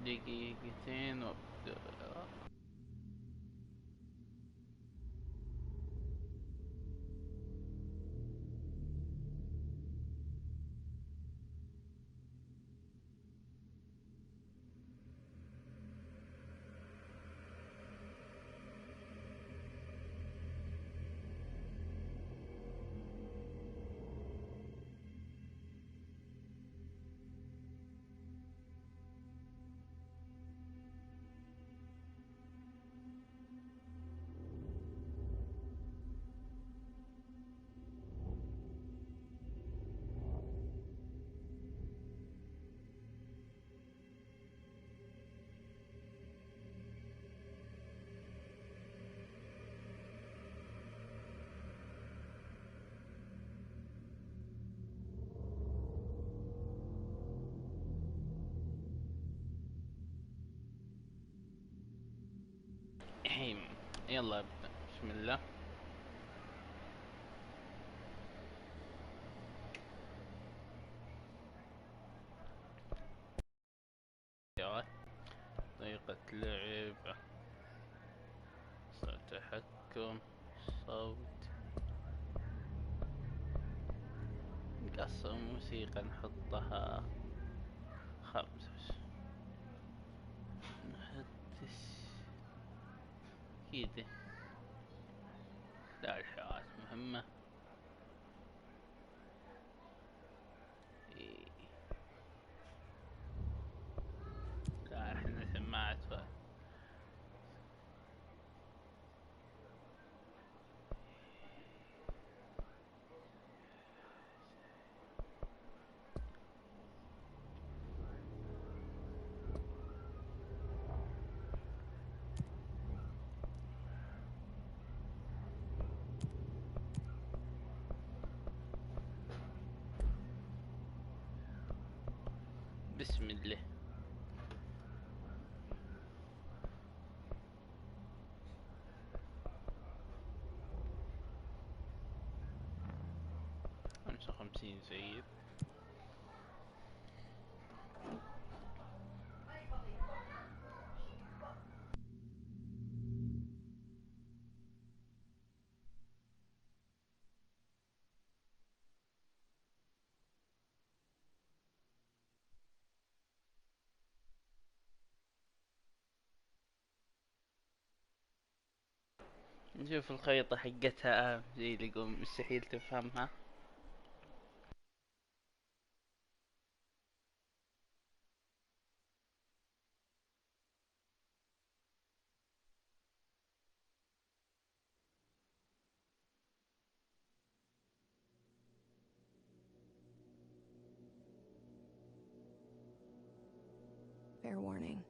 دقيقتين وابدأ. الحين يلا ابدأ. بسم الله. طريقة لعب، صوت تحكم، صوت، قص موسيقى نحطها 5. نحدث كده. لا الحوارات مهمة. إيه. لا احنا سماعة بسم الله. خمسة وخمسين زيد. نشوف الخريطة حقتها زي اللي يقول مستحيل تفهمها. Fair warning.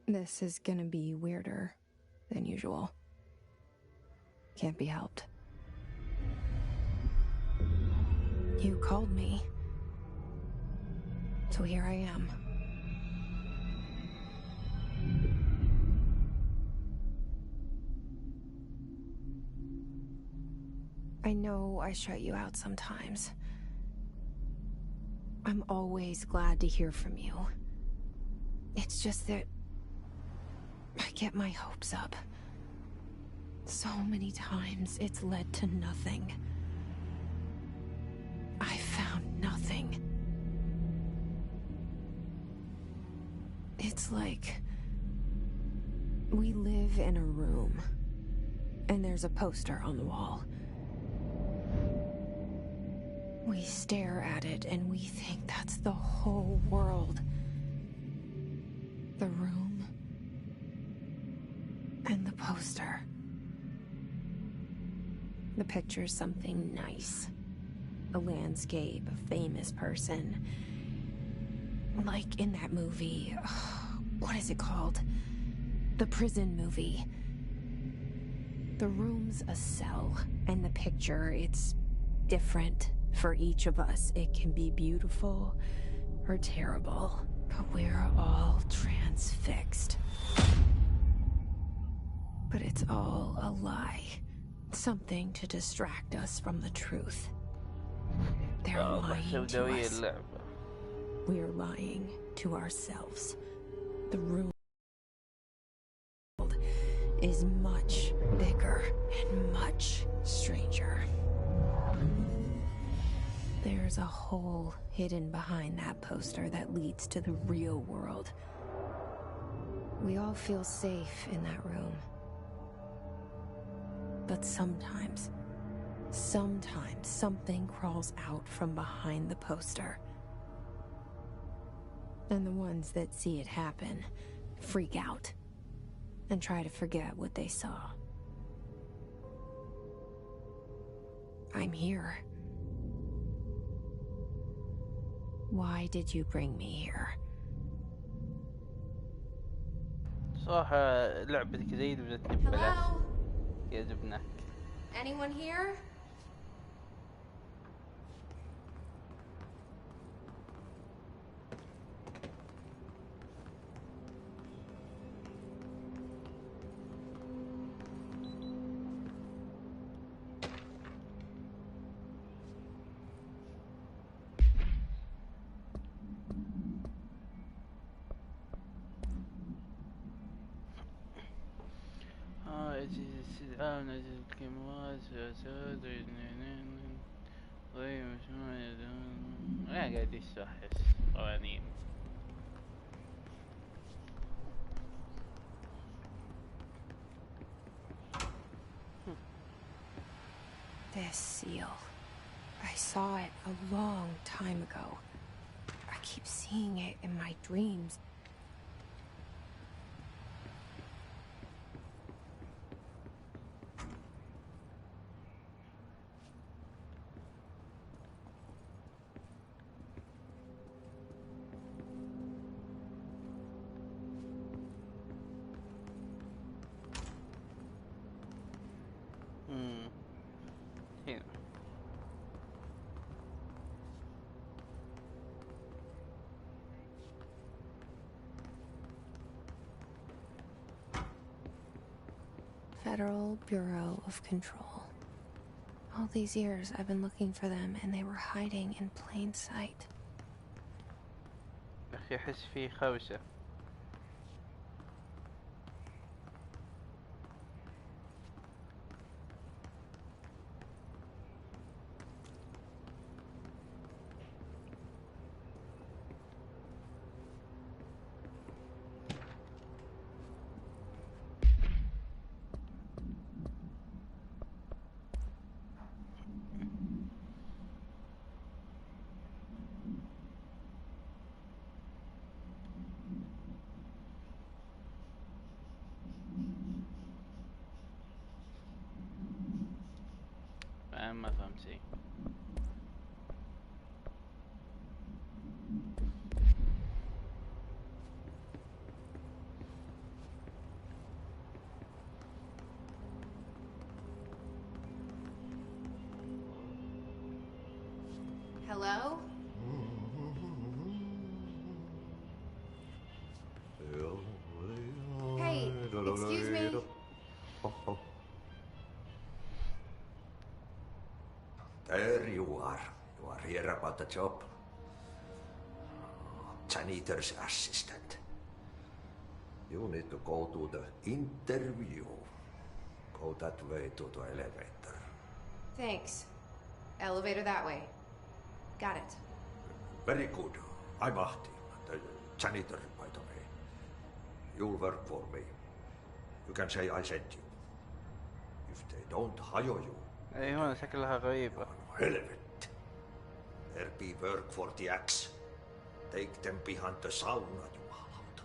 This is gonna be weirder than usual. Can't be helped. You called me. So here I am. I know I shut you out sometimes. I'm always glad to hear from you. It's just that I get my hopes up. So many times it's led to nothing. I found nothing. It's like we live in a room, and there's a poster on the wall. We stare at it and we think that's the whole world. The room and the poster. The picture's something nice. A landscape, a famous person. Like in that movie, what is it called? The prison movie. The room's a cell, and the picture, it's different for each of us. It can be beautiful or terrible, but we're all transfixed. But it's all a lie. Something to distract us from the truth. They're lying to us. We're lying to ourselves. The room is much bigger and much stranger. There's a hole hidden behind that poster that leads to the real world. We all feel safe in that room. But sometimes something crawls out from behind the poster. And the ones that see it happen freak out and try to forget what they saw. I'm here. Why did you bring me here? صراحة لعبة كذا بدأت ببلاش. Hello? يعجبنك. Anyone here? استدعاء نزل الكاميرات غير مشروع قاعد يشرح قوانين. This seal. I saw it a long time ago. I keep seeing it in my dreams. هنا. Federal Bureau of Control. All these years I've been looking for them and they were hiding in plain sight. أخي أحس في خوشة. ما فهمت شيء. Hello? Hey, excuse me. There you are. You are here about the job. Janitor's assistant. You need to go to the interview. Go that way to the elevator. Thanks. Elevator that way. Got it. Very good. I'm Ahti, the janitor, by the way. You'll work for me. You can say I sent you. If they don't hire you, اي هون شكلها غريبة. relevant. There be work for the axe. Take them behind the sauna, jumalauta.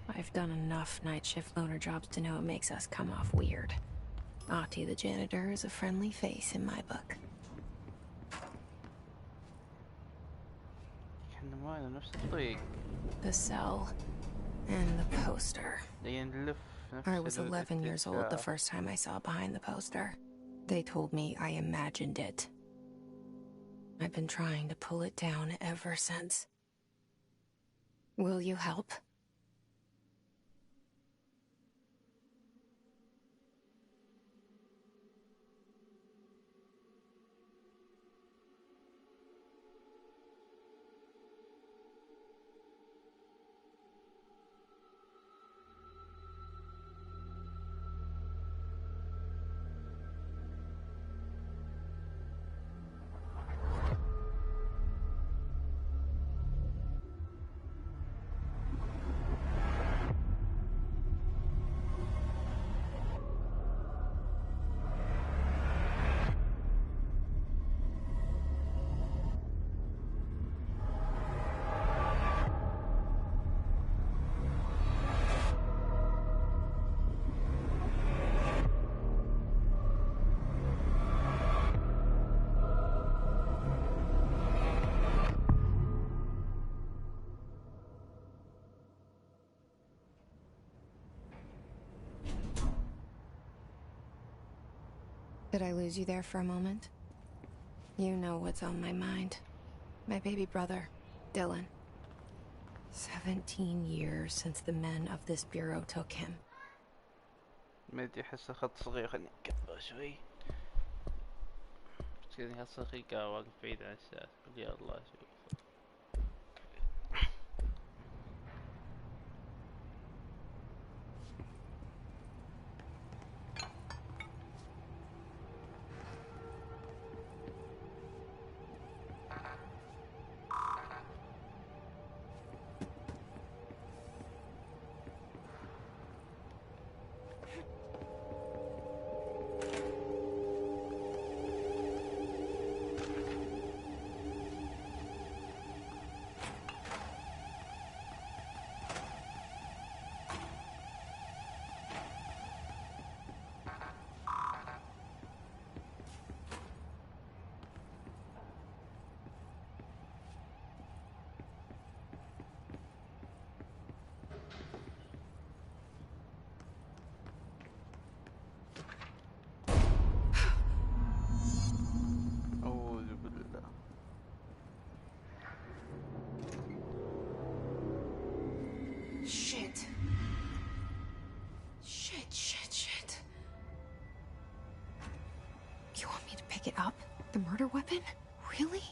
I've done enough night shift loner jobs to know it makes us come off weird. Ahti the janitor is a friendly face in my book. احنا معنا نفس الطريق. The cell and the poster. نلف نفس I was 11 years old the first time I saw behind the poster. They told me I imagined it. I've been trying to pull it down ever since. Will you help? Did I lose you there for a moment? You know what's on my mind. My baby brother, Dylan. 17 years since the men of this bureau took him. مدي أحس خط صغير، خلني أكبر شوي. بس كذا خط صغير قاعد واقف بعيد عن الشاشة. يا الله شوف. Shit. Shit. You want me to pick it up? The murder weapon? Really?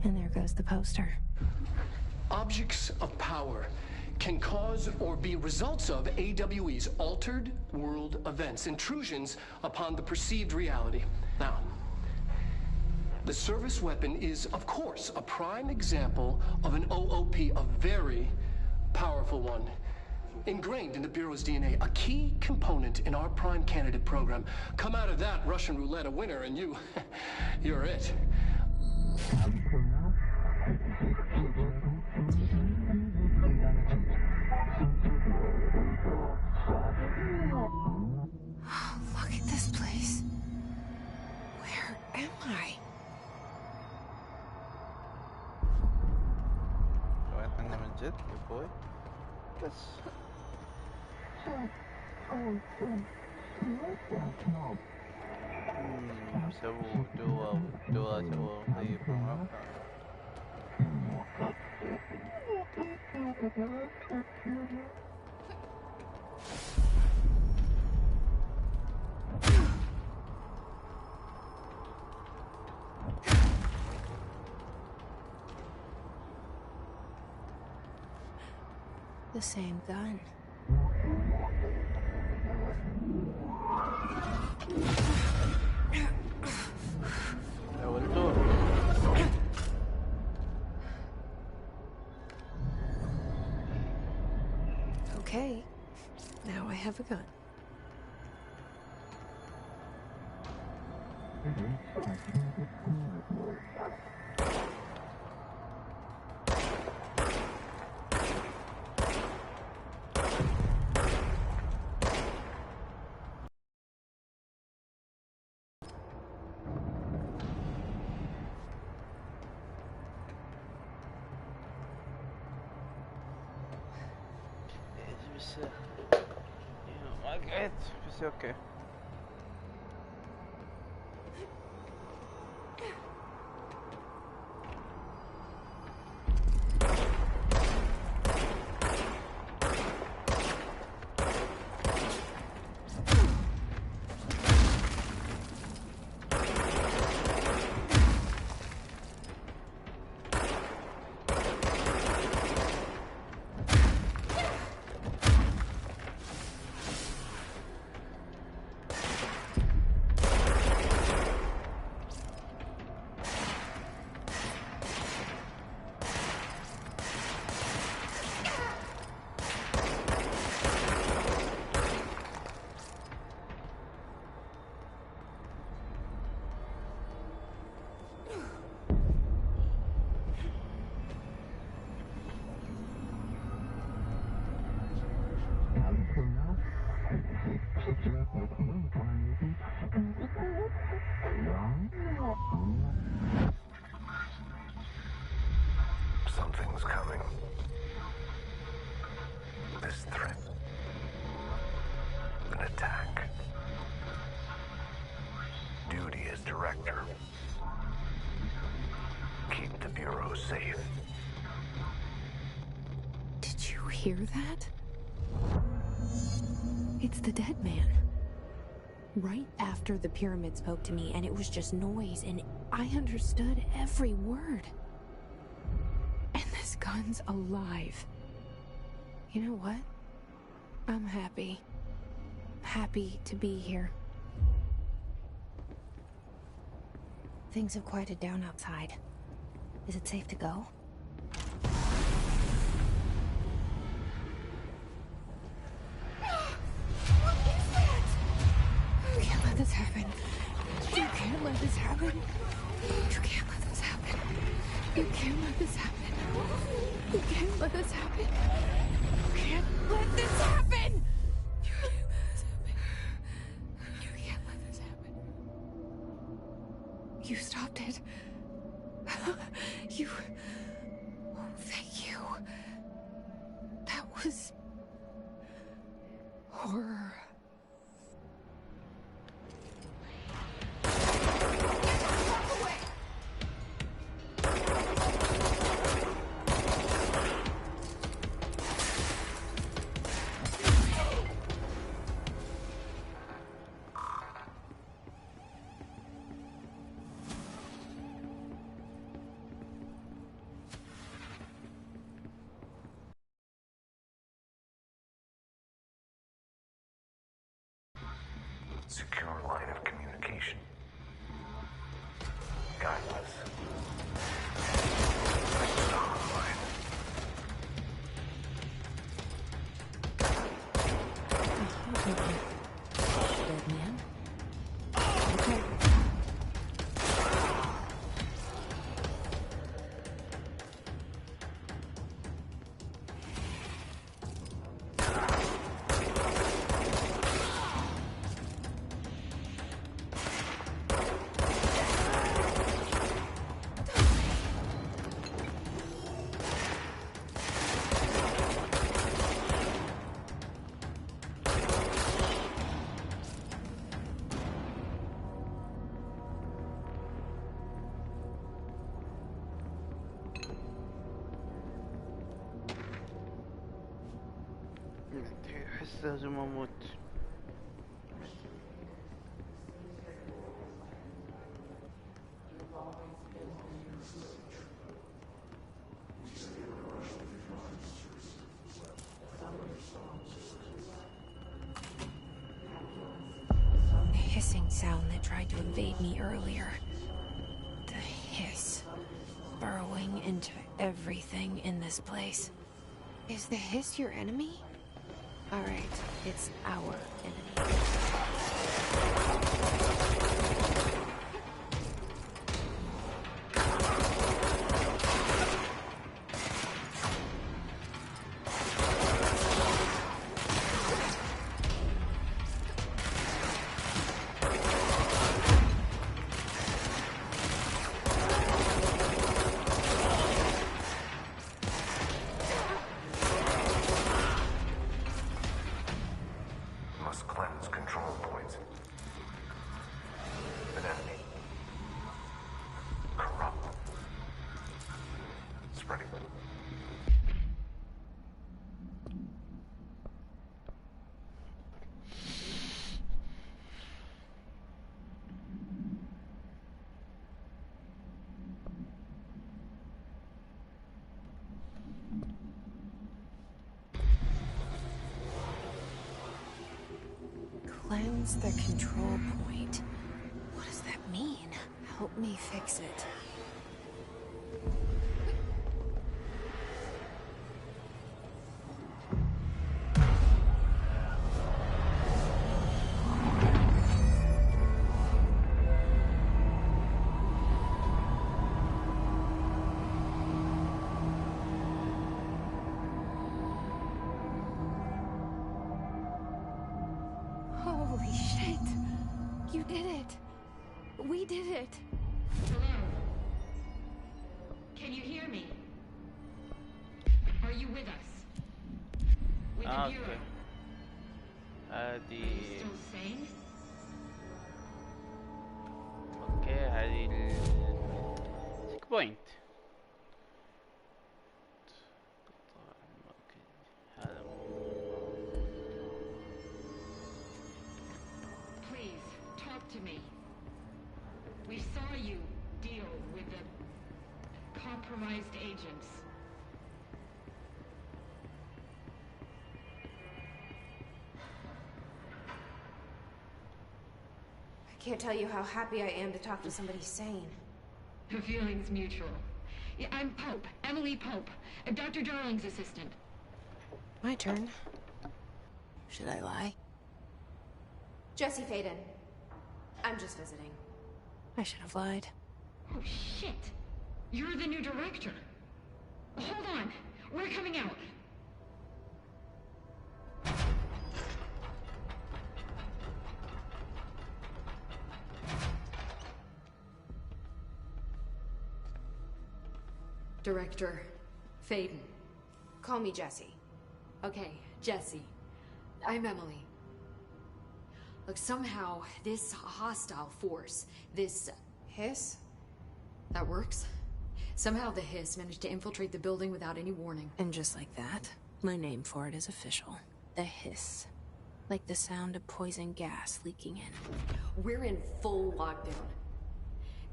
And there goes the poster. Objects of power can cause or be results of AWE's altered world events, intrusions upon the perceived reality. Now, the service weapon is, of course, a prime example of an OOP, a very powerful one. Ingrained in the Bureau's DNA, a key component in our prime candidate program. Come out of that Russian roulette a winner and you're it. Look at this place. Where am I? وين احنا من جد يا اخوي؟ بس سووا دوا سووا طيب مرة. The same gun. Okay, now I have a gun. بس ما قعدت بس اوكي. Did you hear that? It's the dead man. Right after the pyramid spoke to me, and it was just noise, and I understood every word. And this gun's alive. You know what? I'm happy. Happy to be here. Things have quieted down outside. Is it safe to go? What is that? You can't let this happen. You can't let this happen. You can't let this happen. You can't let this happen. You can't let this happen. You can't let this happen. You can't let this happen. You can't let this happen. You stopped it. You... Oh, thank you. That was... horror. Secure line of communication. Guileless. Online. Dead man. Okay. احس لازم اموت. The hissing sound that tried to invade me earlier. The hiss. Burrowing into everything in this place. Is the hiss your enemy? Alright, it's our enemy. Must cleanse control points. An enemy. Corrupt. Spreading. Cleanse the control point. What does that mean? Help me fix it. Holy shit! You did it! We did it! Hello? Can you hear me? Are you with us? With the اوكي Bureau? Are you هذه still sane? اوكي هذه التشيك بوينت. اوكي to me. We saw you deal with the compromised agents. I can't tell you how happy I am to talk to somebody sane. The feeling's mutual. Yeah, I'm Pope, Emily Pope, Dr. Darling's assistant. My turn. Should I lie? Jesse Faden. I'm just visiting. I should have lied. Oh, shit. You're the new director. Hold on. We're coming out. Director Faden. Call me Jesse. Okay, Jesse. I'm Emily. Look, somehow this hostile force, this... Hiss? that works? Somehow the hiss managed to infiltrate the building without any warning. And just like that, my name for it is official. The hiss. Like the sound of poison gas leaking in. We're in full lockdown.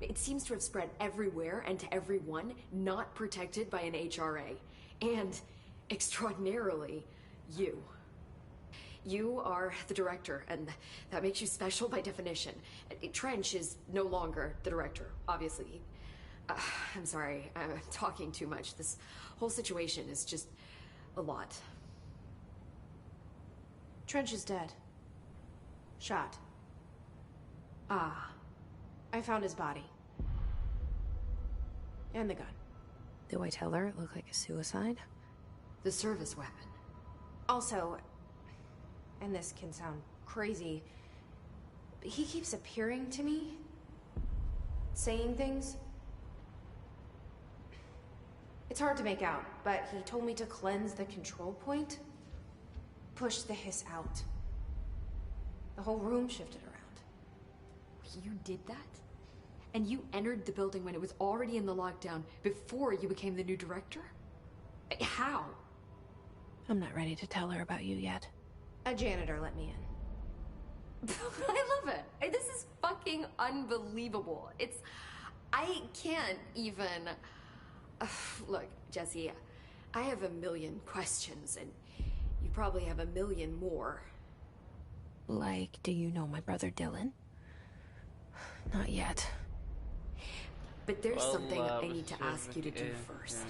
It seems to have spread everywhere and to everyone not protected by an HRA. And, extraordinarily, you. You are the director, and that makes you special by definition. Trench is no longer the director, obviously. I'm sorry, I'm talking too much. This whole situation is just a lot. Trench is dead. Shot. Ah. I found his body. And the gun. Do I tell her it looked like a suicide? The service weapon. Also, and this can sound crazy, but he keeps appearing to me. Saying things. It's hard to make out, but he told me to cleanse the control point. Push the hiss out. The whole room shifted around. You did that? And you entered the building when it was already in the lockdown before you became the new director? How? I'm not ready to tell her about you yet. A janitor let me in. I love it. This is fucking unbelievable. I can't even... Look, Jesse, I have a million questions, and you probably have a million more. Like, do you know my brother Dylan? Not yet. But there's something I بس need to ask you to do first.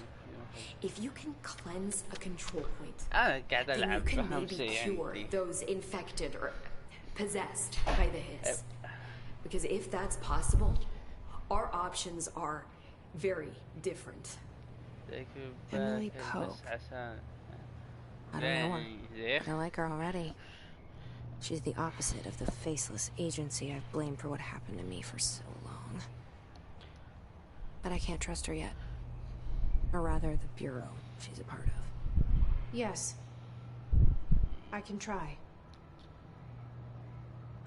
If you can cleanse a control point, أنا قاعد then you ألعب can أهم maybe شيء cure عندي. those infected or possessed by the hiss. Because if that's possible, our options are very different. Emily Pope. I don't know her, but I like her already. She's the opposite of the faceless agency I've blamed for what happened to me for so long. But I can't trust her yet. Or rather, the bureau she's a part of. Yes. I can try.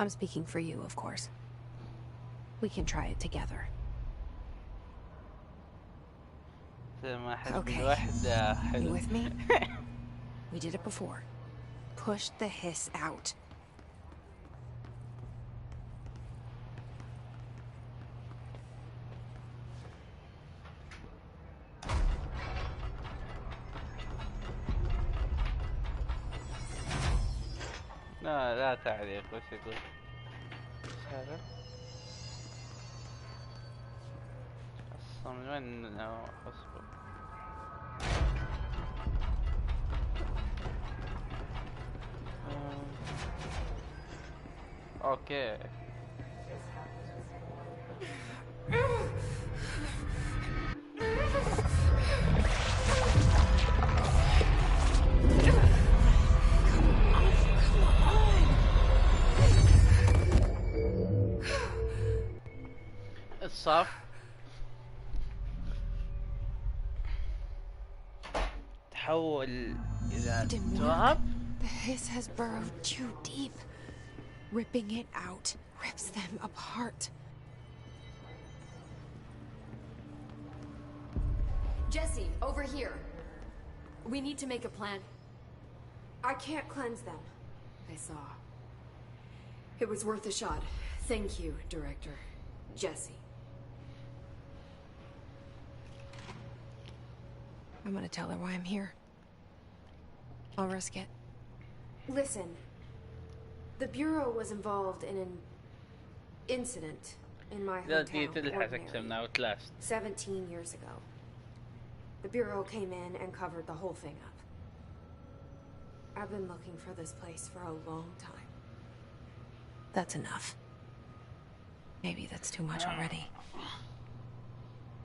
I'm speaking for you, of course. We can try it together. Okay. You with me? We did it before. Push the hiss out. لا تعليق وش يقول؟ ايش هذا؟ اصلا من وين اصبر؟ اوكي الصف تحول إلى تراب. The hiss has burrowed too deep. Ripping it out rips them apart. Jesse, over here. We need to make a plan. I can't cleanse them. I saw. It was worth a shot. Thank you, Director. Jesse. I'm gonna tell her why I'm here. I'll risk it. Listen. The Bureau was involved in an incident in my لا دي hometown, تلحق Ordinary, أكتمنا وتلاست. 17 years ago. The Bureau came in and covered the whole thing up. I've been looking for this place for a long time. That's enough. Maybe that's too much already.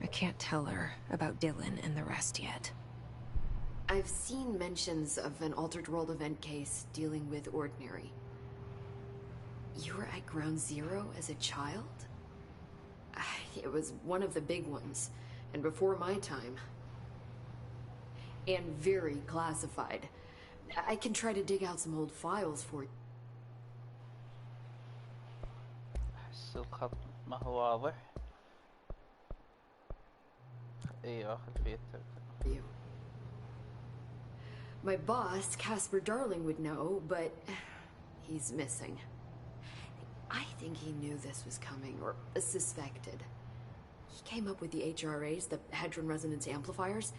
I can't tell her about Dylan and the rest yet. I've seen mentions of an Altered World event case dealing with Ordinary. You were at Ground Zero as a child? It was one of the big ones, and before my time. And very classified. I can try to dig out some old files for you. أحس الخط ما هو واضح. أيوة خلفيته. My boss, Casper Darling, would know, but he's missing. I think he knew this was coming, or suspected. He came up with the HRAs, the Hadron Resonance Amplifiers.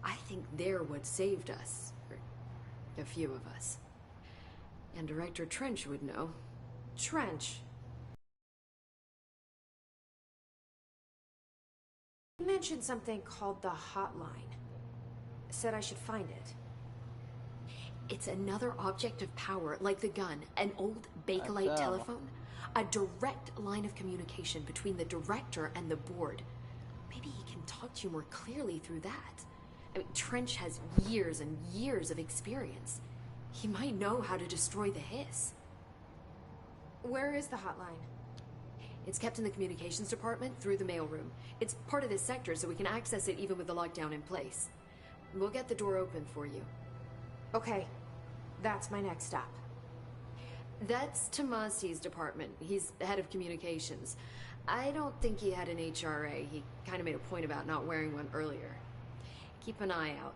I think they're what saved us. Or a few of us. And Director Trench would know. Trench? You mentioned something called the hotline. Said I should find it. It's another object of power, like the gun, an old Bakelite telephone. A direct line of communication between the director and the board. Maybe he can talk to you more clearly through that. I mean, Trench has years and years of experience. He might know how to destroy the hiss. Where is the hotline? It's kept in the communications department through the mailroom. It's part of this sector, so we can access it even with the lockdown in place. We'll get the door open for you. Okay, that's my next stop. That's Tomasi's department. He's the head of communications. I don't think he had an HRA. He kind of made a point about not wearing one earlier. Keep an eye out.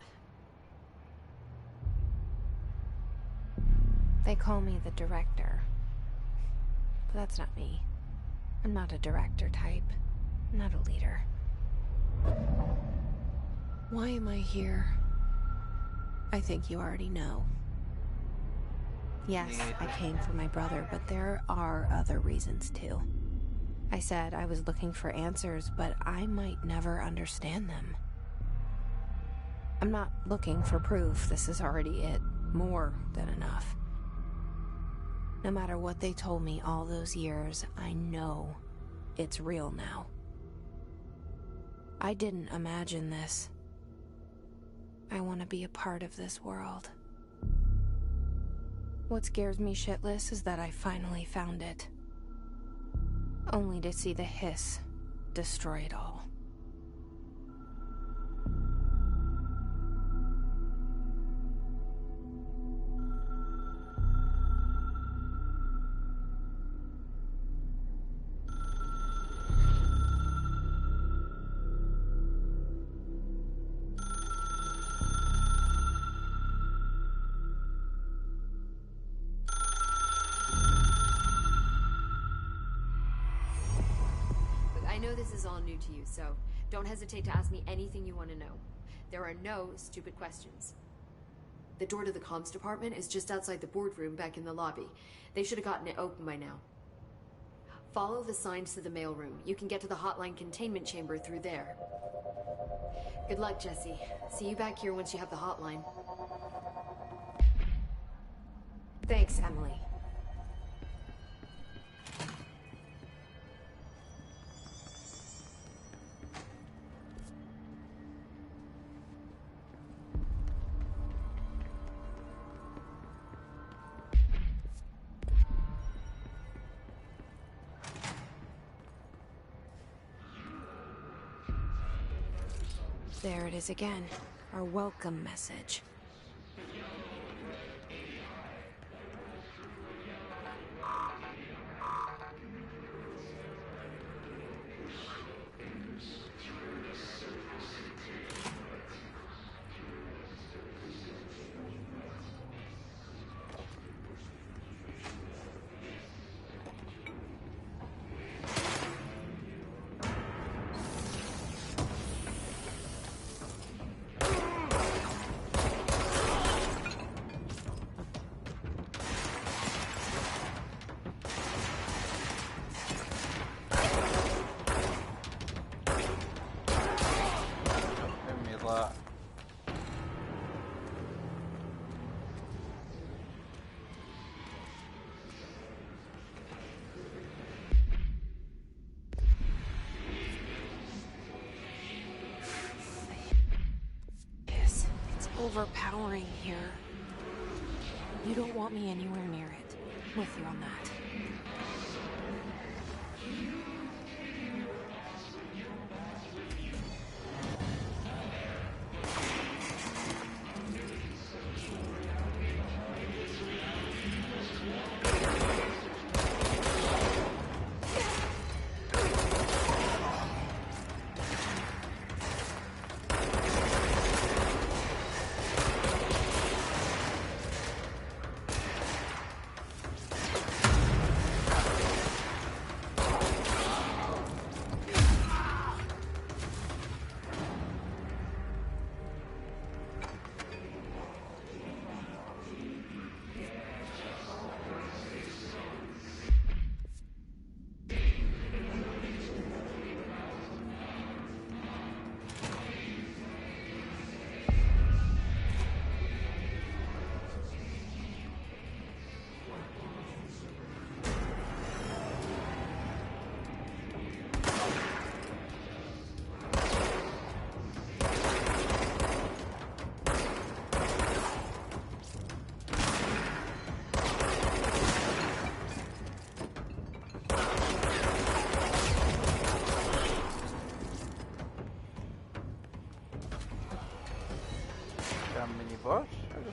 They call me the director. But that's not me. I'm not a director type. I'm not a leader. Why am I here? I think you already know. Yes, I came for my brother, but there are other reasons too. I said I was looking for answers, but I might never understand them. I'm not looking for proof. This is already it. More than enough. No matter what they told me all those years, I know it's real now. I didn't imagine this. I want to be a part of this world. What scares me shitless is that I finally found it. Only to see the hiss destroy it all. I know this is all new to you, so don't hesitate to ask me anything you want to know. There are no stupid questions. The door to the comms department is just outside the boardroom back in the lobby. They should have gotten it open by now. Follow the signs to the mailroom. You can get to the hotline containment chamber through there. Good luck, Jesse. See you back here once you have the hotline. Thanks, Emily. There it is again. Our welcome message. overpowering here. You don't want me anywhere near it. With you on that. كان ميني بوس حلو.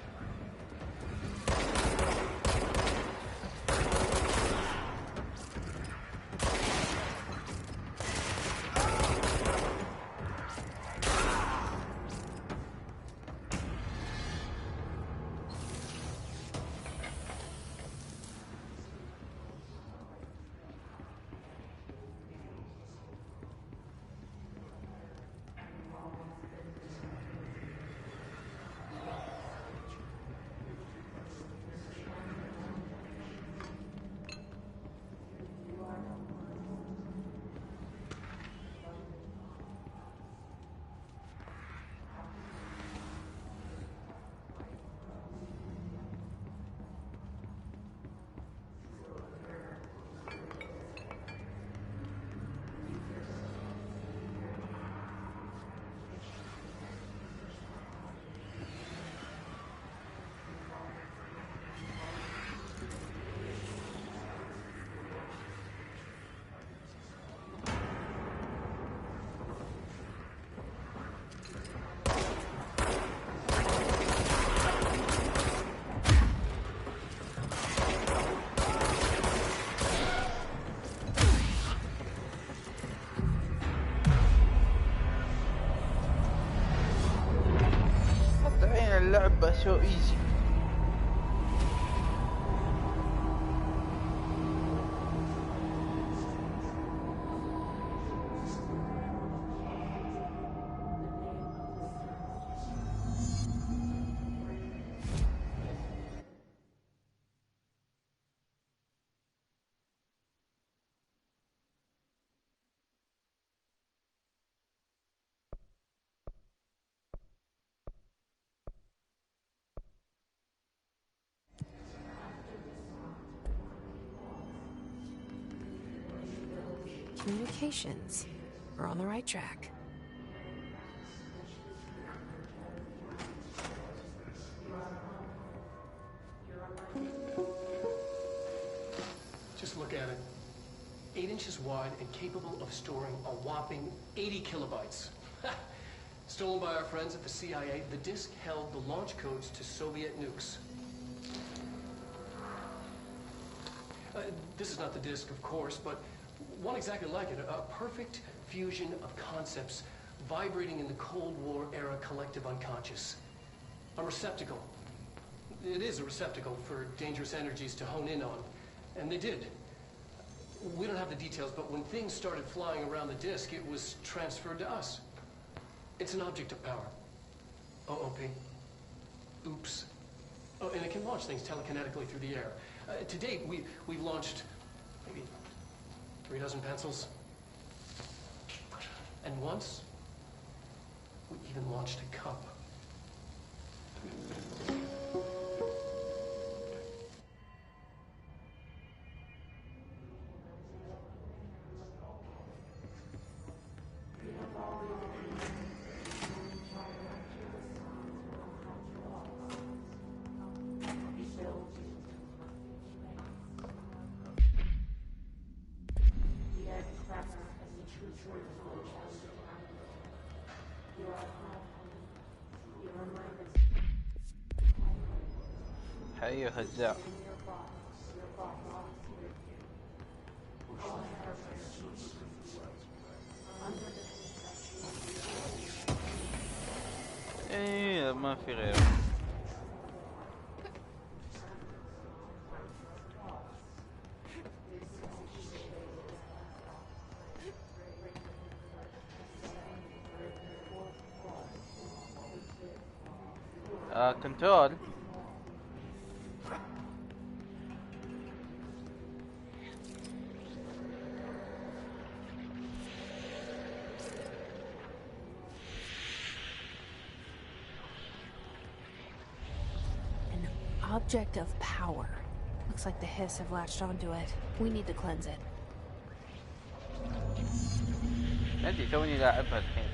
مبدئيا اللعبة سو ايزي. Communications. We're on the right track. Just look at it. 8 inches wide and capable of storing a whopping 80 kilobytes. Stolen by our friends at the CIA, the disk held the launch codes to Soviet nukes. This is not the disk, of course, but one exactly like it. A perfect fusion of concepts vibrating in the Cold War era collective unconscious. A receptacle. It is a receptacle for dangerous energies to hone in on. And they did. We don't have the details, but when things started flying around the disk, it was transferred to us. It's an object of power. OOP. Oops. Oh, and it can launch things telekinetically through the air. To date, we've launched maybe 3 dozen pencils. And once, we even launched a cup. حقيقي هزاع. ايه ما في غيره. كنترول. An object of power. Looks like the hiss have latched onto it. We need to cleanse it. ادري توني لاعبها الحين.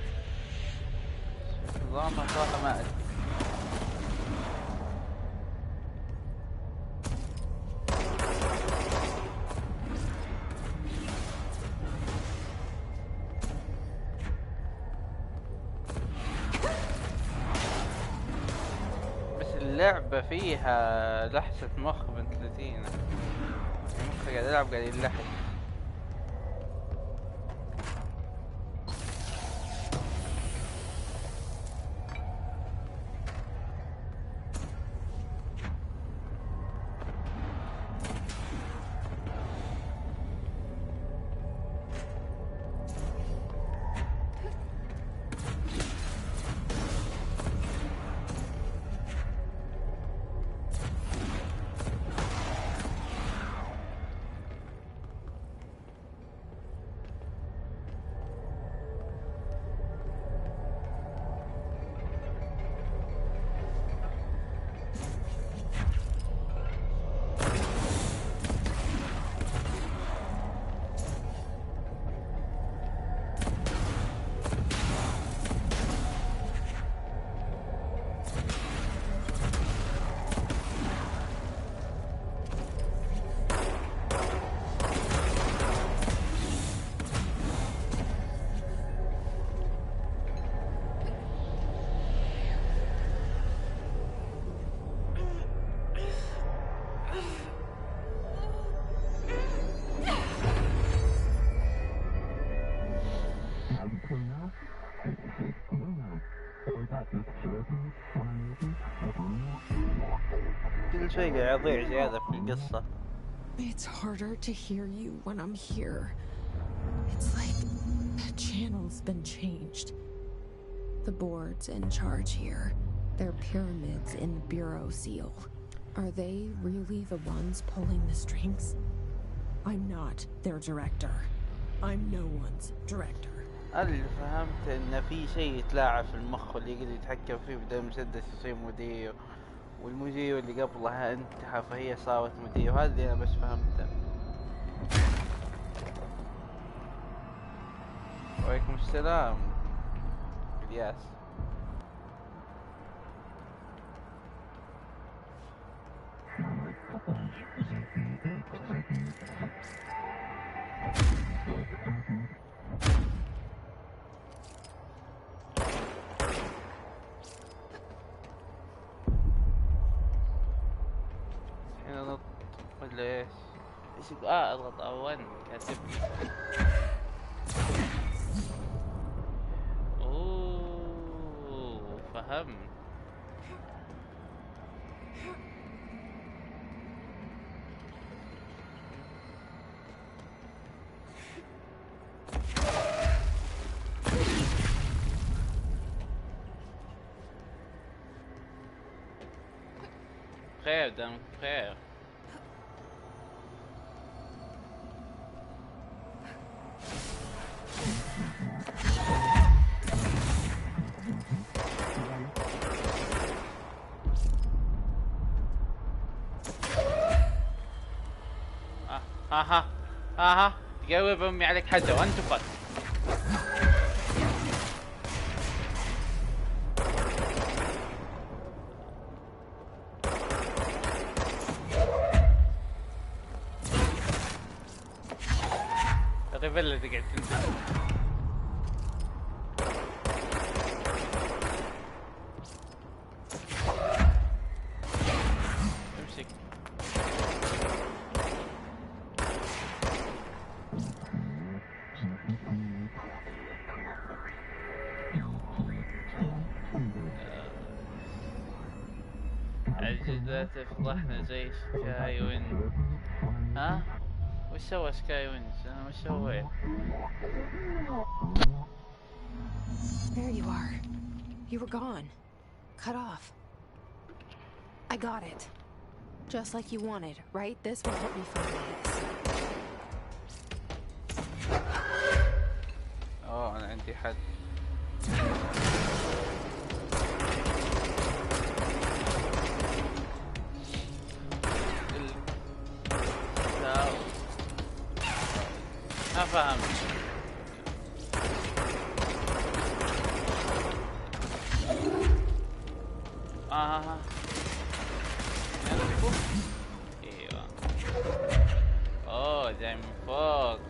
نظامها صراحة ما ادري. اللعبة فيها لحسة مخ بنت لذينة. مخي قاعد يلعب قاعد يلحس. كل شيء قاعد يضيع زيادة في القصة. It's harder to hear you when I'm here. It's like the channel's been changed. The board's in charge here. They're pyramids in the Bureau seal. Are they really the ones pulling the strings? I'm not their director. I'm no one's director. اللي فهمت ان في شيء يتلاعب في المخ واللي يقدر يتحكم فيه بدل مسدس يصير مدير، والمدير اللي قبلها انتهى فهي صارت مدير. هذا اللي انا بس فهمته. وعليكم السلام الياس. هنا نط ولا ايش؟ اضغط اول كاتب. اوه فهمت. خير دم خير. ها تقرب امي عليك حدا وانت فت. الريفيلا اللي قاعد تنزل. امشي عجزة تفضحنا زي سكاي وين. ها؟ وش سوى سكاي وينز؟ انا وش سويت؟ There you are. You were gone. Cut off. I got it. Just like you wanted, right? This will help me find this. انا عندي حد. ما فهمت. ينفخ. ايوه. اوه جاي من فوق.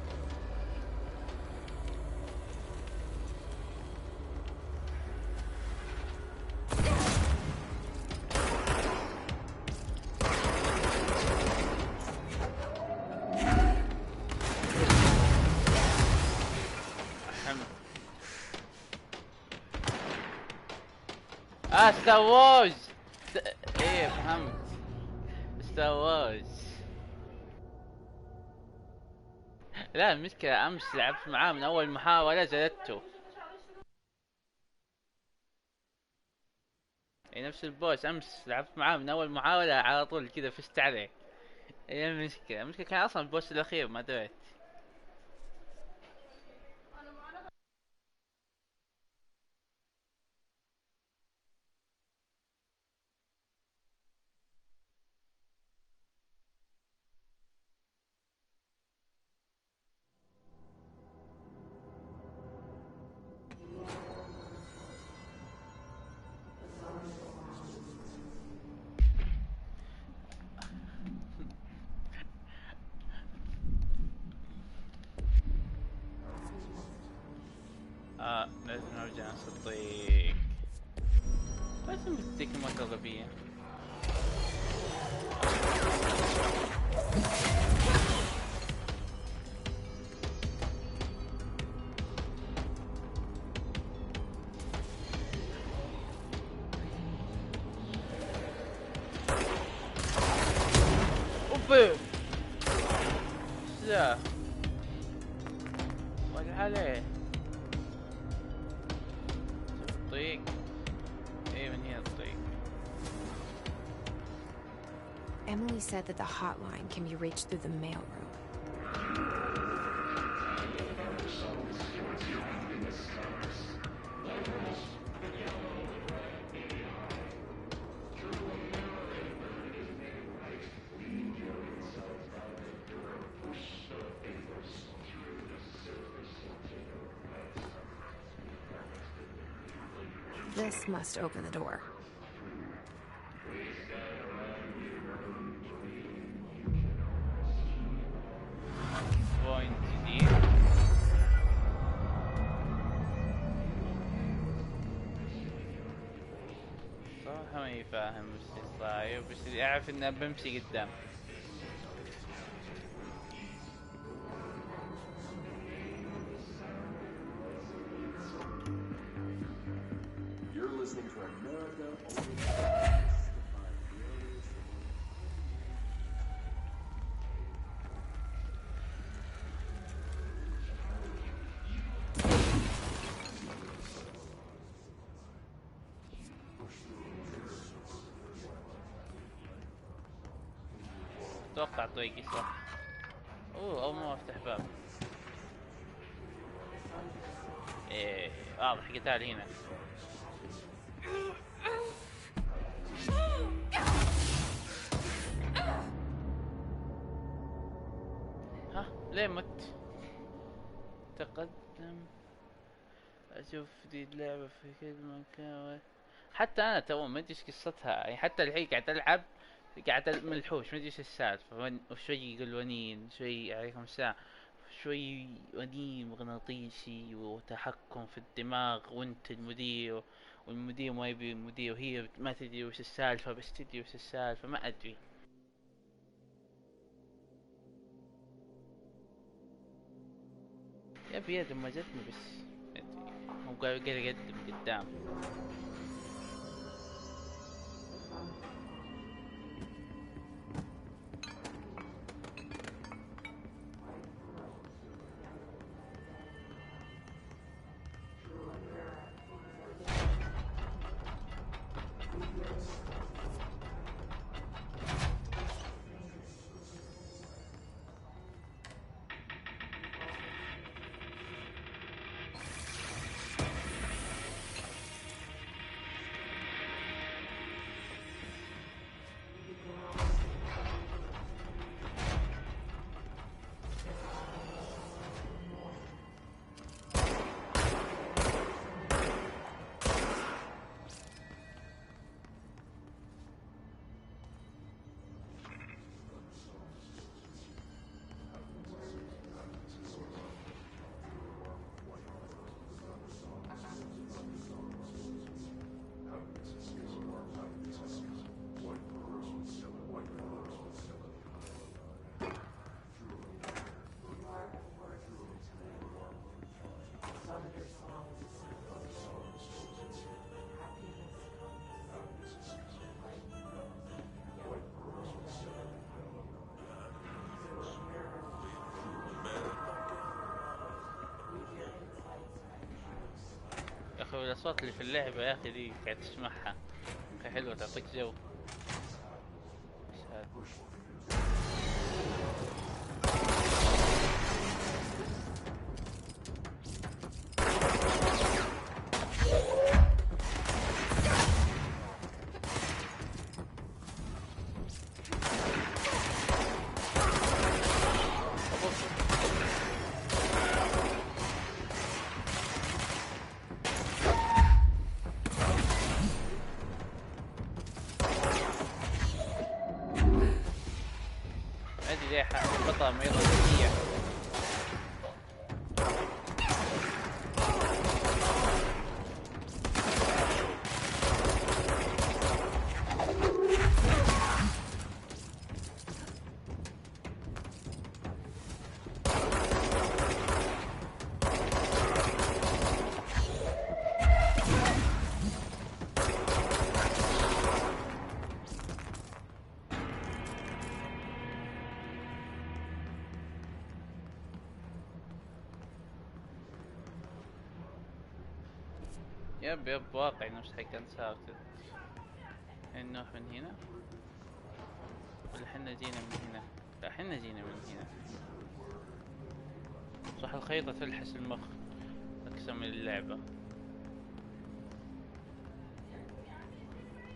ستار وورز. ايه فهمت. ستار وورز. لا المشكلة امس لعبت معاه من اول محاولة زلدته. اي نفس البوس امس لعبت معاه من اول محاولة على طول كذا فزت عليه. اي المشكلة كان اصلا البوس الاخير ما دريت. لازم نرجع نصدق. لازم بديك مرة غبية. اوبي لا ولا عليه الطريق. ايه من هنا الطريق. Emily said that the hotline can be reached through the mailroom. This must open the door. بوينت جديد. صراحة ماني فاهم وش صاير، بس اللي اعرف انه بمشي قدام. اتوقع طريقي صح. اول ما افتح باب. ايه واضح قتال هنا. ها ليه مت؟ تقدم اشوف دي اللعبة في كل مكان. حتى انا تو ما ادري ايش قصتها، يعني حتى الحين قاعد العب قاعد من الحوش ما ادري ايش السالفة. وشوي يقول ونين، شوي عليكم الساعة، شوي ونين مغناطيسي وتحكم في الدماغ وانت المدير، والمدير ما يبي المدير، وهي ما تدري وش السالفة بس تدري وش السالفة. ما ادري. يبي يد ما جتني بس ما ادري. هو قاعد يقدم قدام. الاصوات اللي في اللعبة يا اخي دي قاعد تسمعها حلوة تعطيك جو. بطلة مريضة ذكية. يب واقع نفس حق انسارتد. نروح من هنا ولا حنا جينا من هنا؟ لا حنا جينا من هنا صح. الخريطة تلحس المخ أكثر من اللعبة.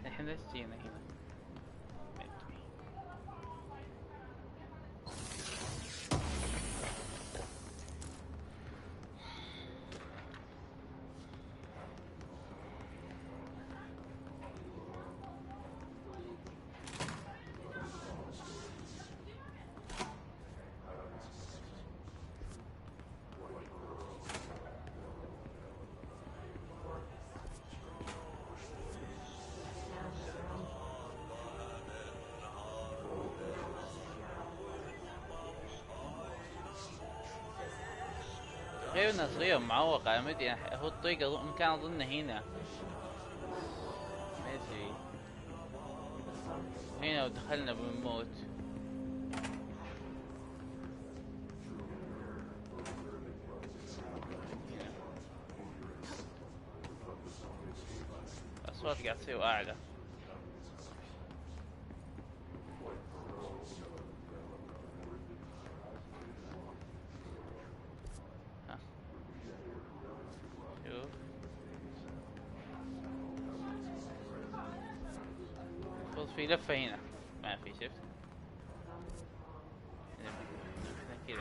الحين ليش جينا هنا؟ غير انها صغيرة معوقة. ما ادري هو الطريق كان اظن هنا. ما ادري هنا ودخلنا بنموت. الاصوات قاعد تصير اعلى. في لفة هنا ما في. شفت كذا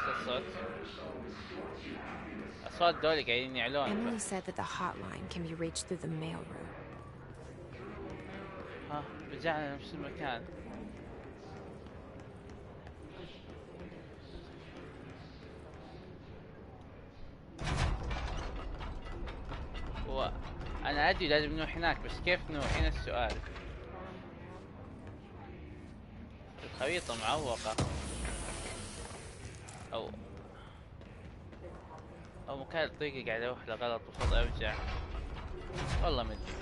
الصوت. أصوات دول قاعدين يعلون. Emily said that the hotline can be reached through the mail room. ها رجعنا لنفس المكان. أنا أدري لازم نروح هناك بس كيف نروح؟ هنا السؤال. الخريطة معوقة أو مكان الطريق قاعد أروح لغلط. المفروض أرجع والله ما أدري.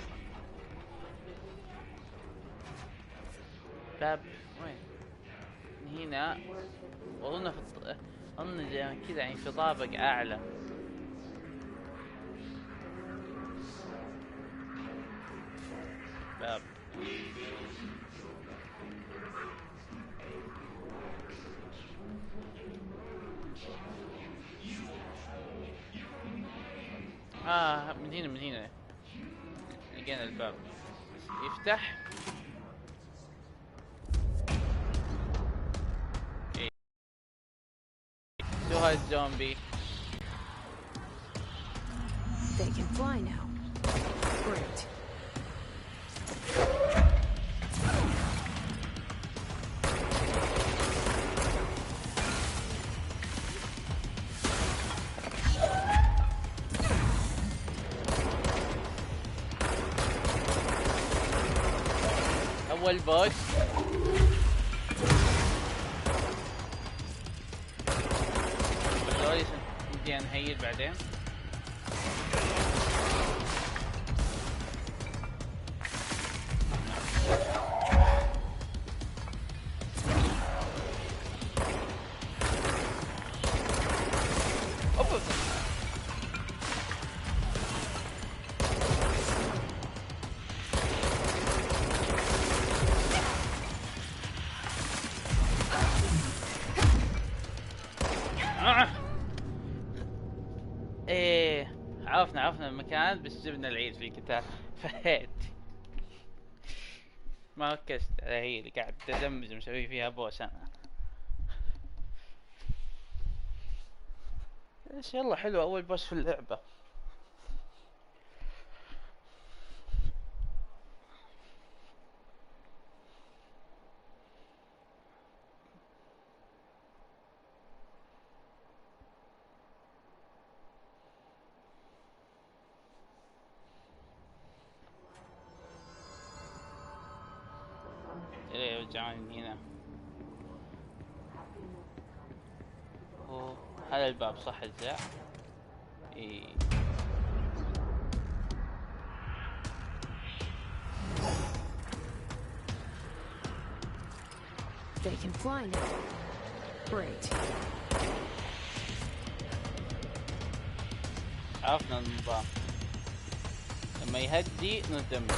باب وين؟ هنا وأظن أظن كذا يعني في طابق أعلى. باب من هنا لقينا الباب يفتح. ايه شو هالزومبي؟ They can fly now. Great. أول بوس. سوري بدي نهيل بعدين. مكان بس جبنا العيد في القتال فهيت. ما ركزت على هي اللي قاعد تدمج مسوي فيها بوس انا. ايش يلا حلو اول بوس في اللعبة. ليه يرجعوني هنا؟ هذا الباب صح الزع؟ اي They can fly now. Great. عرفنا النظام. لما يهدي ندمج.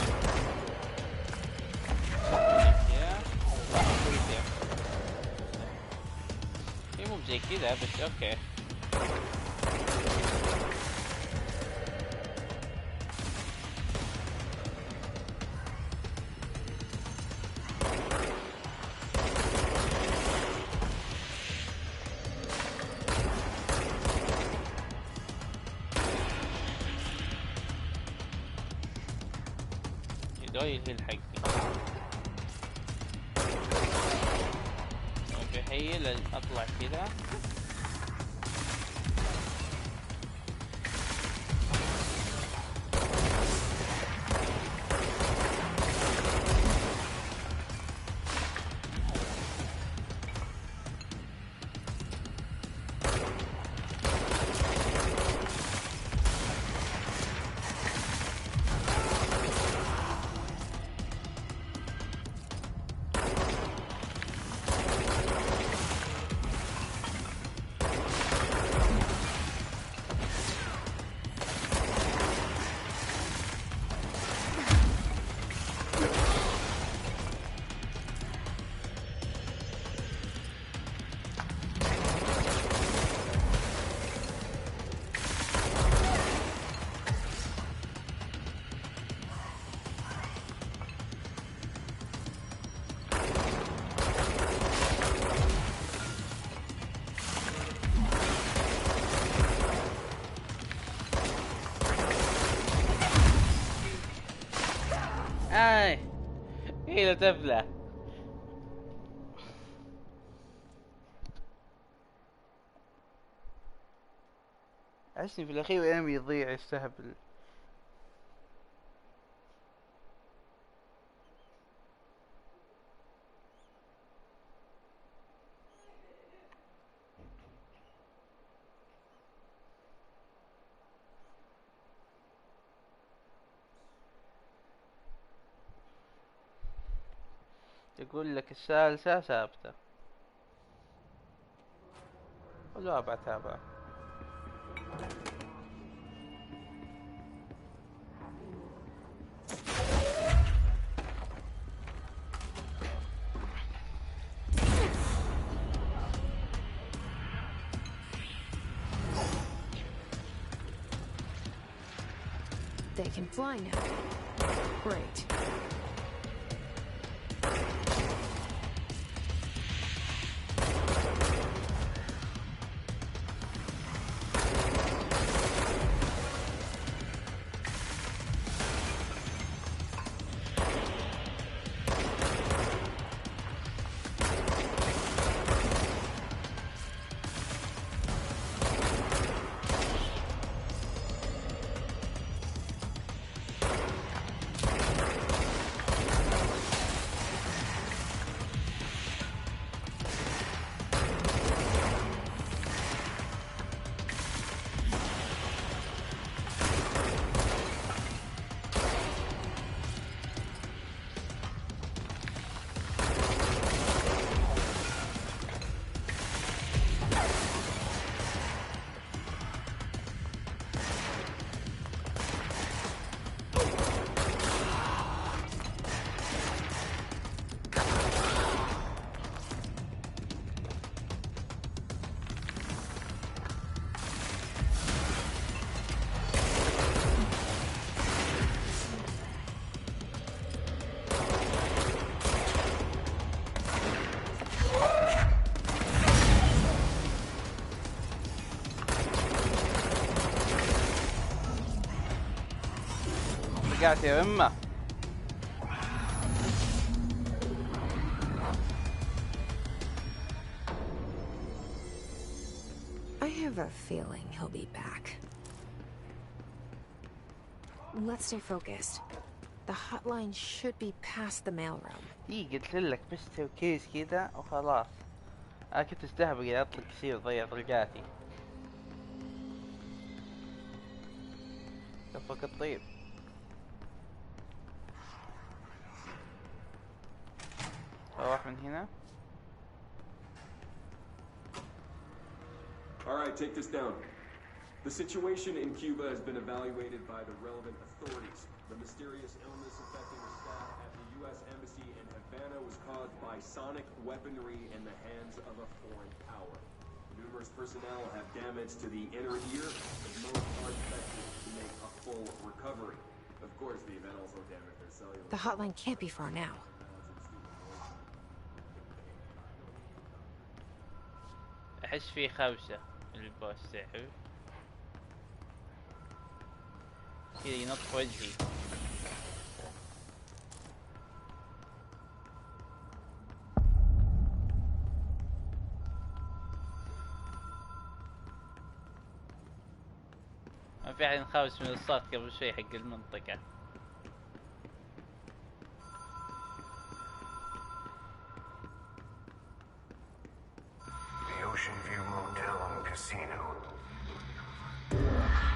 هي مو زي كذا بس اوكي. يدوي الهيل حقي. بحيل اطلع كذا. هي تفلح. احسني في الاخير ايام يضيع يستهبل. يقول لك الثالثة ثابتة والرابعة تابعة. They can fly now. Great. رجعت يا امه. I have a feeling he'll be back. Let's stay focused. The hotline should be past the mailroom. قلت لك بس تركيز كذا وخلاص. انا كنت استهبل قاعد اطلق كثير ضيع طلقاتي. كفك الطيب. اروح من هنا. Alright, take this down. The situation in Cuba has been evaluated by the relevant authorities. The mysterious illness affecting the staff at the U.S. Embassy in Havana was caused by sonic weaponry in the hands of a foreign power. Numerous personnel have damage to the inner ear, but most are expected to make a full recovery. Of course, the event also damaged their cellular... The hotline can't be far now. احس في خبزة البوس تعرف كذا ينط وجهي. ما في احد نخابس من الصوت قبل شوي حق المنطقة. Ocean View Motel and Casino.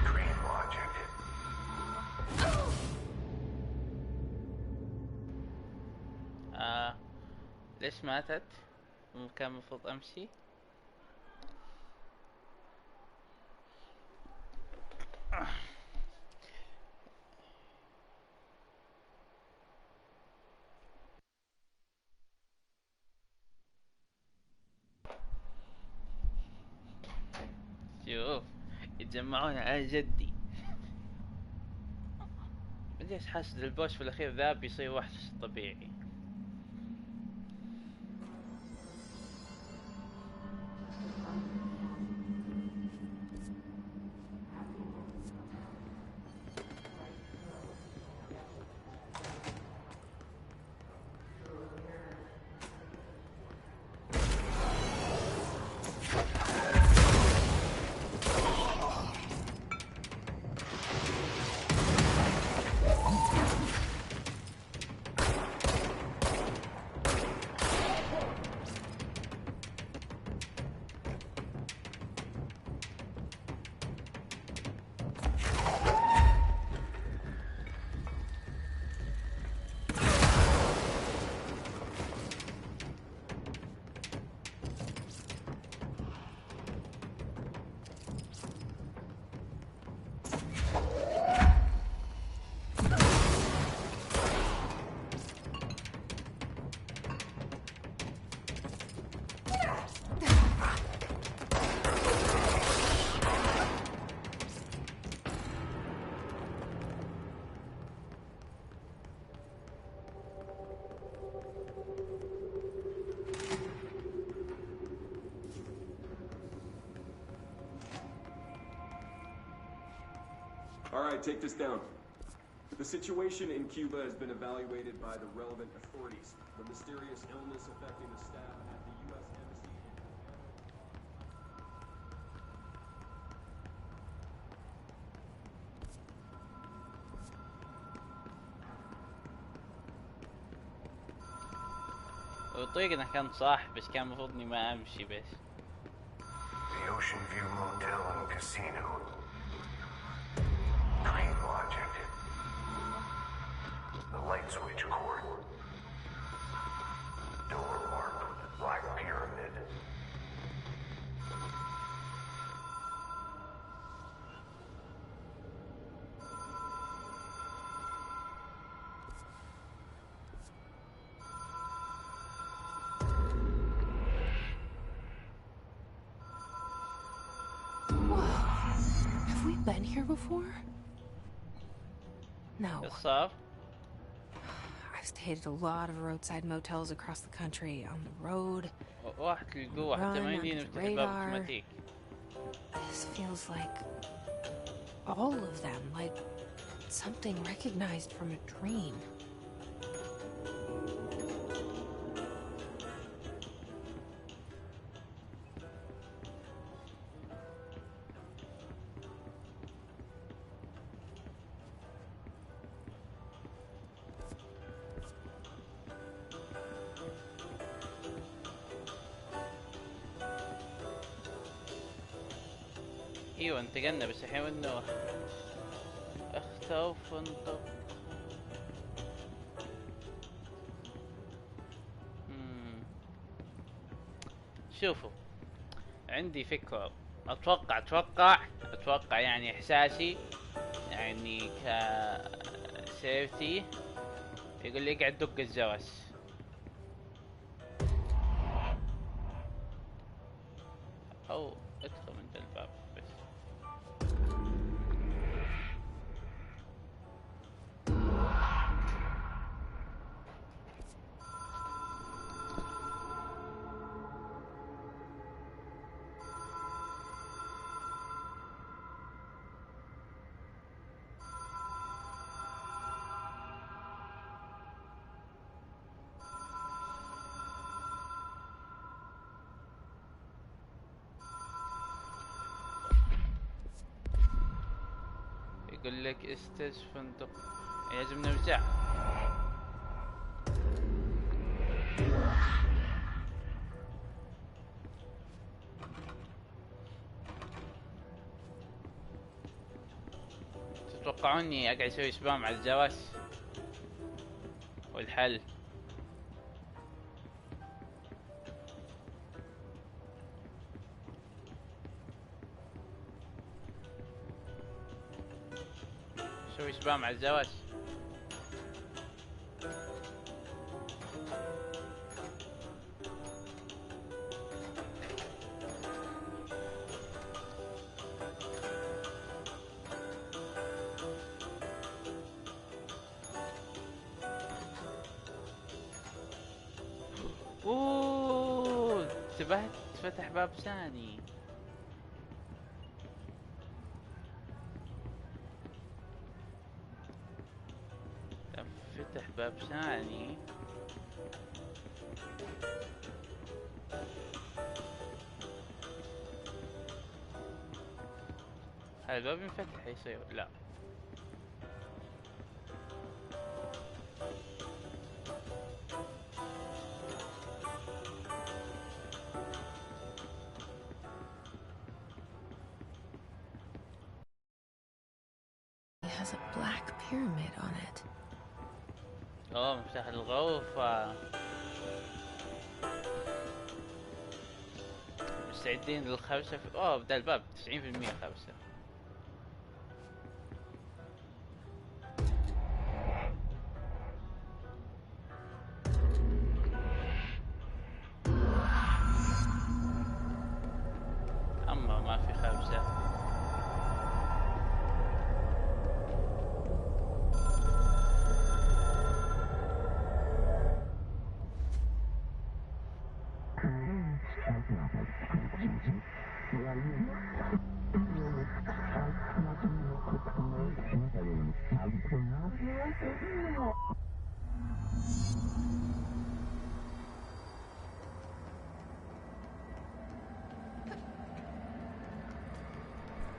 Dream Logic. ليش ماتت؟ كان المفروض امشي. شوف يتجمعون على جدي. مدري ايش حاسس البوش في الاخير ذا بيصير وحش طبيعي. Alright, take this down. The situation in Cuba has been evaluated by the relevant authorities. The mysterious illness affecting the staff at the U.S. Embassy in وطريقنا كان صح بس كان المفروض اني ما امشي بس. The Ocean View Motel and Casino. Dream Logic. The light switch cord. Door marked with a black pyramid. Have we been here before? No. الصاف I've stayed at a lot of roadside motels across the country, on the road. واحد للقوة حتى ما يمدينا نفتح الباب اوتوماتيك. This feels like all of them, like something recognized from a dream. ايوه انتقلنا بس الحين انه اختوف انطق. شوفوا عندي فكرة. اتوقع يعني احساسي يعني كسيفتي يقول لي اقعد دق الجرس. او ادخل من ذا الباب بس. يقول لك استج فندق، لازم نرجع. تتوقعوني اقعد اسوي سبام على الجرس؟ والحل سوي سبام على الجرس. اوه انتبهت فتح باب ثاني. فتح باب ثاني. هذا الباب ينفتح يصير؟ لا. It has a black pyramid on it. اوه مفتاح الغرفة. مستعدين للخبسة في اوه بدأ الباب 90% خبسة. اما ما في خبسة.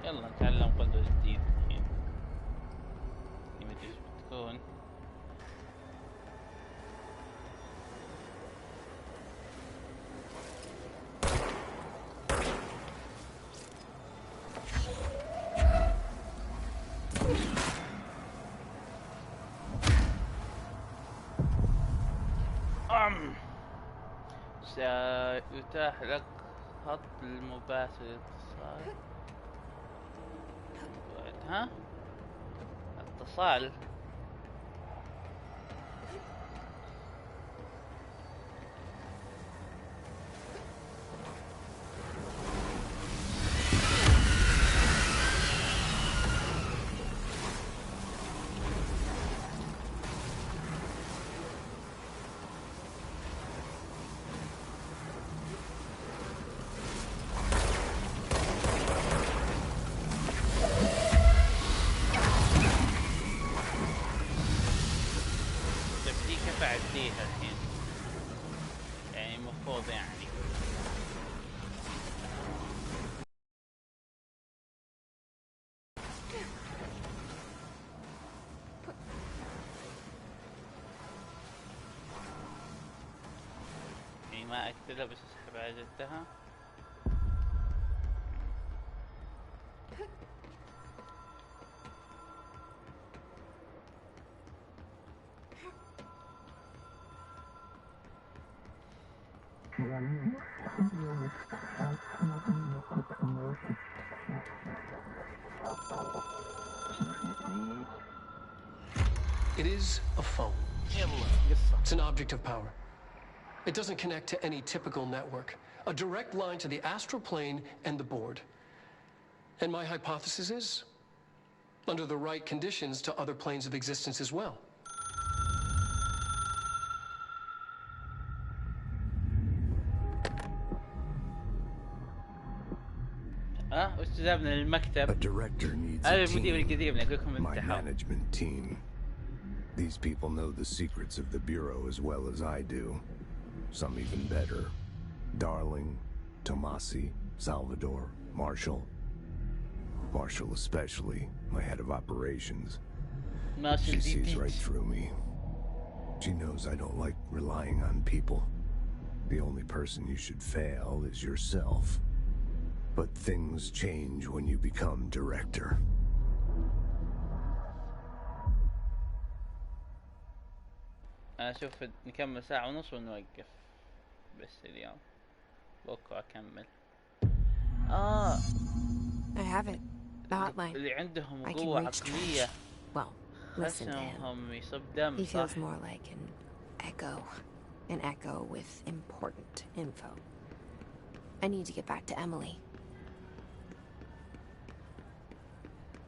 يلا نتعلم قدرة جديدة الحين. مدري ايش بتكون. سيتاح لك خط المباشر للاتصال. ها؟ اتصال. الحين، يعني المفروض يعني. يعني ما اقتلها بس اسحب على جدها. It is a phone. يلا قصة. It's an object of power. It doesn't connect to any typical network. A direct line to the astral plane and the board. And my hypothesis is, under the right conditions, to other planes of existence as well. وش جابنا للمكتب؟ A director needs هذا a المدير team. القديم اللي لكم My انتحوا. management team. These people know the secrets of the Bureau as well as I do. Some even better. Darling, Tomasi, Salvador, Marshall. Marshall especially, my head of operations. She sees right through me. She knows I don't like relying on people. The only person you should fail is yourself. But things change when you become director. انا اشوف نكمل ساعة ونص ونوقف بس اليوم، بكرة اكمل. I have it. The hotline. اللي عندهم I can قوة reach عقلية Trish. Well, listen to him. خشمهم يصب دم He صح؟ feels more like an echo. An echo with important info. I need to get back to Emily.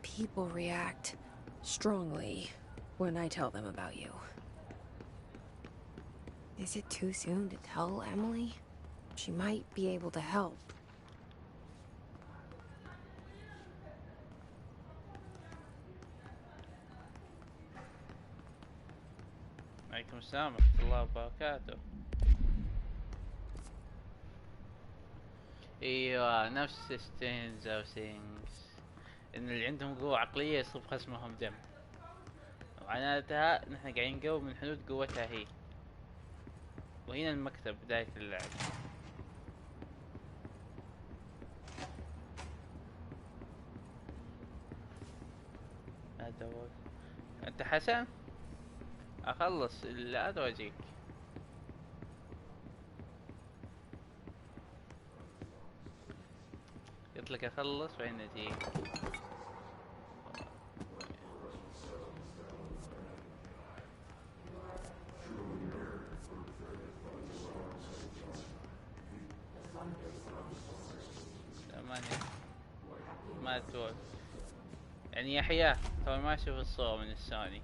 People react strongly when I tell them about you. Is it too soon to tell Emily? She might be able to help. عليكم السلام ورحمة الله وبركاته. ايوه نفس ستينزر سينجز، ان اللي عندهم قوة عقلية يصيب خصمهم دم، ومعناتها نحن قاعدين نقوم من حدود قوتها هي. وهنا المكتب بداية اللعب. هذا هو. انت حسن؟ اخلص هذا واجيك. قلت لك اخلص وين اجيك. ما تقول يعني يحيى ترى ما اشوف الصورة من السوني.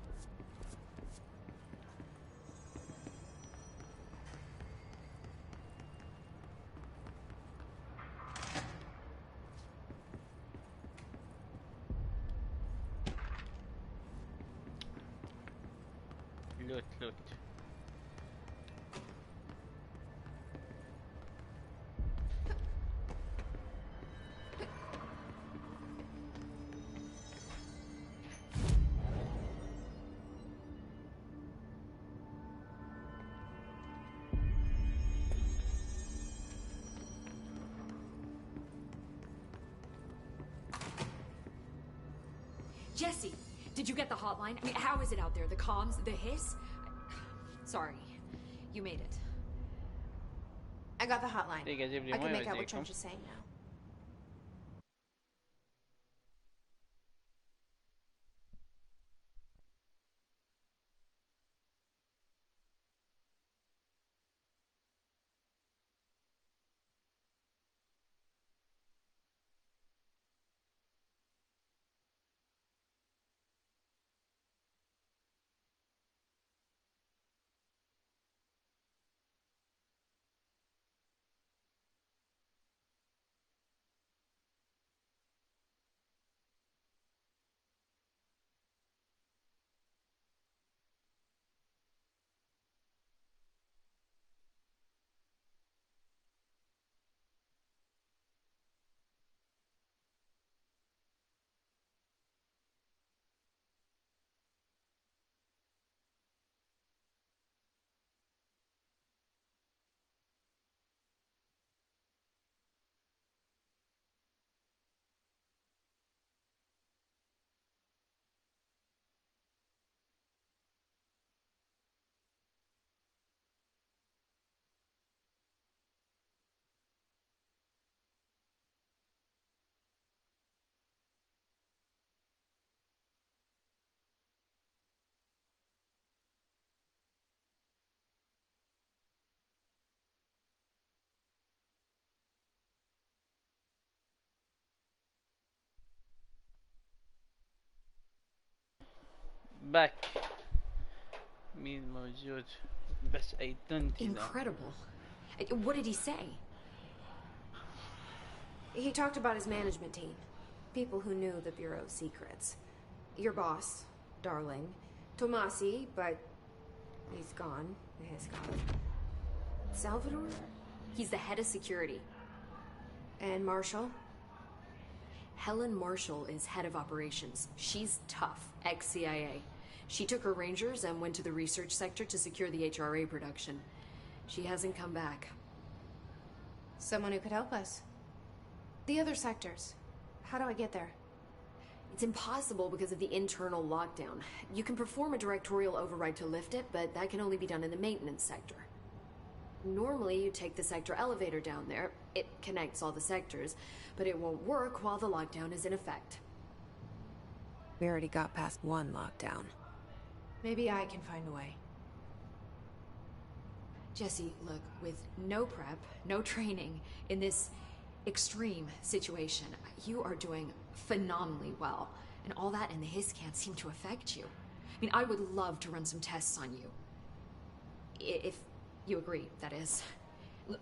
لوت لوت. Jesse, did you get the hotline? I mean, how is it out there? The comms, the hiss? Sorry, you made it. I got the hotline. دقيقة جيب لي I can مويه make out what وأجيكم. Trench is saying now. باك. مين موجود؟ بس I don't know. Incredible. What did he say? He talked about his management team. People who knew the Bureau's secrets. Your boss, Darling. Tomasi, but he's gone. He's gone. Salvador? He's the head of security. And Marshall? Helen Marshall is head of operations. She's tough, ex-CIA. She took her Rangers and went to the research sector to secure the HRA production. She hasn't come back. Someone who could help us. The other sectors. How do I get there? It's impossible because of the internal lockdown. You can perform a directorial override to lift it, but that can only be done in the maintenance sector. Normally, you take the sector elevator down there. It connects all the sectors, but it won't work while the lockdown is in effect. We already got past one lockdown. Maybe I can find a way. Jesse, look, with no prep, no training, in this extreme situation, you are doing phenomenally well. And all that and the hiss can't seem to affect you. I mean, I would love to run some tests on you. If you agree, that is.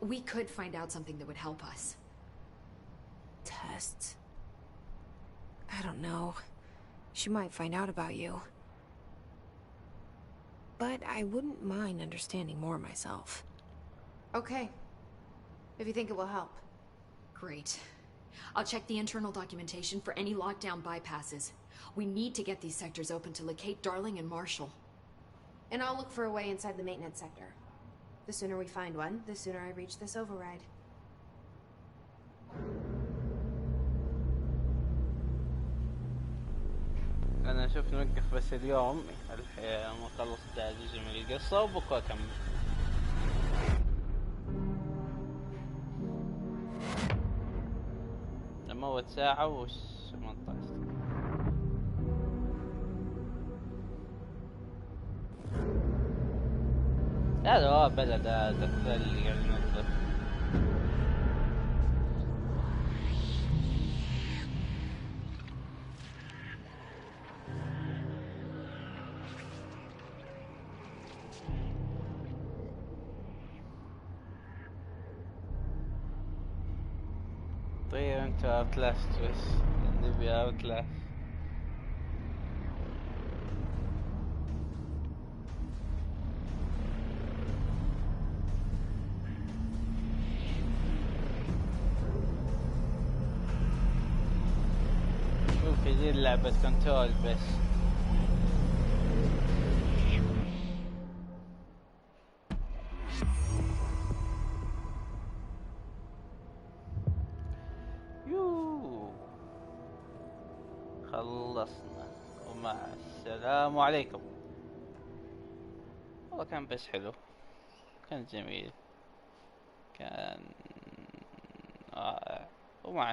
We could find out something that would help us. Tests? I don't know. She might find out about you. But I wouldn't mind understanding more myself. Okay. If you think it will help. Great. I'll check the internal documentation for any lockdown bypasses. We need to get these sectors open to locate Darling and Marshall. And I'll look for a way inside the maintenance sector. The sooner we find one, the sooner I reach this override. انا اشوف نوقف بس اليوم الحين خلص جزء من القصة وبكرة اكمل. نموت ساعة وش 18. هذا هو بلد هذا اللي قاعد ينظف. طيب انت اوتلاست بس نبي اوتلاست. شوف يجي لعبة كنترول بس. خلصنا ومع السلام عليكم. والله كان بس حلو، كان جميل، كان رائع ومع